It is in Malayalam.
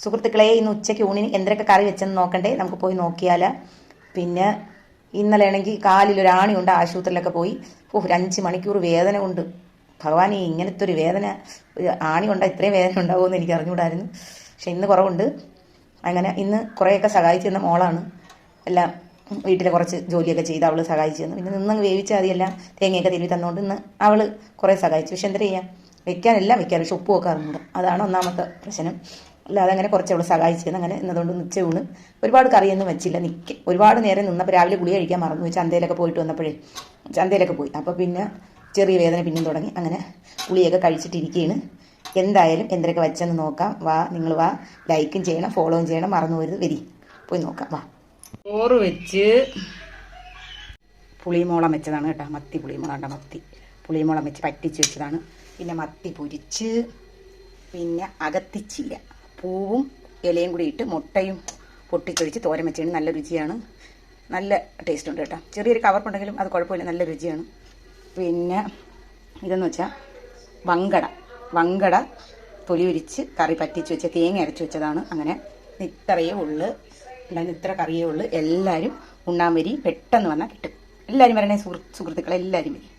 സുഹൃത്തുക്കളെ, ഇന്ന് ഉച്ചയ്ക്ക് ഊണിന് എന്തൊക്കെ കറി വെച്ചെന്ന് നോക്കണ്ടേ? നമുക്ക് പോയി നോക്കിയാൽ. പിന്നെ ഇന്നലെ ആണെങ്കിൽ കാലിലൊരാണി കൊണ്ട് ആശുപത്രിയിലൊക്കെ പോയി. ഒരു 5 മണിക്കൂർ വേദന കൊണ്ട്. ഭഗവാൻ, ഇങ്ങനത്തെ ഒരു വേദന, ആണി കൊണ്ടാൽ ഇത്രയും വേദന ഉണ്ടാവുമെന്ന് എനിക്ക് അറിഞ്ഞുകൂടായിരുന്നു. പക്ഷെ ഇന്ന് കുറവുണ്ട്. അങ്ങനെ ഇന്ന് കുറേയൊക്കെ സഹായിച്ചു തന്ന മോളാണ്. എല്ലാം വീട്ടിലെ കുറച്ച് ജോലിയൊക്കെ ചെയ്ത് അവൾ സഹായിച്ചു തന്നു. പിന്നെ നിന്നങ്ങ് വേവിച്ചാൽ മതിയെല്ലാം തേങ്ങയൊക്കെ തിരുവി തന്നുകൊണ്ട് ഇന്ന് അവൾ കുറേ സഹായിച്ചു. പക്ഷെ എന്താ ചെയ്യാം, വെക്കാനെല്ലാം വെക്കാം, പക്ഷെ ഉപ്പ് വെക്കാറുണ്ട്. അതാണ് ഒന്നാമത്തെ പ്രശ്നം. അല്ലാതെ അങ്ങനെ കുറച്ച് അവൾ സഹായിച്ചു തന്നു. അങ്ങനെ എന്നതുകൊണ്ട് ഉച്ചയൂണ് ഒരുപാട് കറിയൊന്നും വെച്ചില്ല. ഒരുപാട് നേരം നിന്നപ്പോൾ രാവിലെ ഗുളിക കഴിക്കാൻ മറന്നു. ചന്തയിലൊക്കെ പോയിട്ട് വന്നപ്പോഴേ ചന്തയിലൊക്കെ പോയി. അപ്പോൾ പിന്നെ ചെറിയ വേദന പിന്നെയും തുടങ്ങി. അങ്ങനെ ഗുളിയൊക്കെ കഴിച്ചിട്ടിരിക്കുകയാണ്. എന്തായാലും എന്തൊക്കെ വെച്ചെന്ന് നോക്കാം. വാ, നിങ്ങൾ വാ, ലൈക്കും ചെയ്യണം, ഫോളോയും ചെയ്യണം, മറന്നു പോരുത്. വരി, പോയി നോക്കാം. വാ. ചോറ് വെച്ച് പുളിമോളം വെച്ചതാണ് കേട്ടോ. മത്തി പുളിമോളം കേട്ടോ. മത്തി പുളിമോളം വെച്ച് പറ്റിച്ച് വെച്ചതാണ്. പിന്നെ മത്തി പൊരിച്ച്, പിന്നെ അകത്തിച്ചില്ല, പൂവും ഇലയും കൂടി ഇട്ട് മുട്ടയും പൊട്ടിച്ചൊഴിച്ച് തോരൻ വെച്ചാണ്. നല്ല രുചിയാണ്, നല്ല ടേസ്റ്റ് ഉണ്ട് കേട്ടോ. ചെറിയൊരു കവർപ്പുണ്ടെങ്കിലും അത് കുഴപ്പമില്ല, നല്ല രുചിയാണ്. പിന്നെ ഇതെന്ന് വെച്ചാൽ വങ്കട തൊലി ഉരിച്ച് കറി പറ്റിച്ച് വെച്ച് തേങ്ങ അരച്ച് വെച്ചതാണ്. അങ്ങനെ ഇത്രയേ ഉള്ളു, ഇത്ര കറിയേ ഉള്ളു. എല്ലാവരും ഉണ്ണാൻ വരി, പെട്ടെന്ന് വന്നാൽ കിട്ടും. എല്ലാവരും വരണേ സുഹൃത്തുക്കളെ, എല്ലാവരും വരി.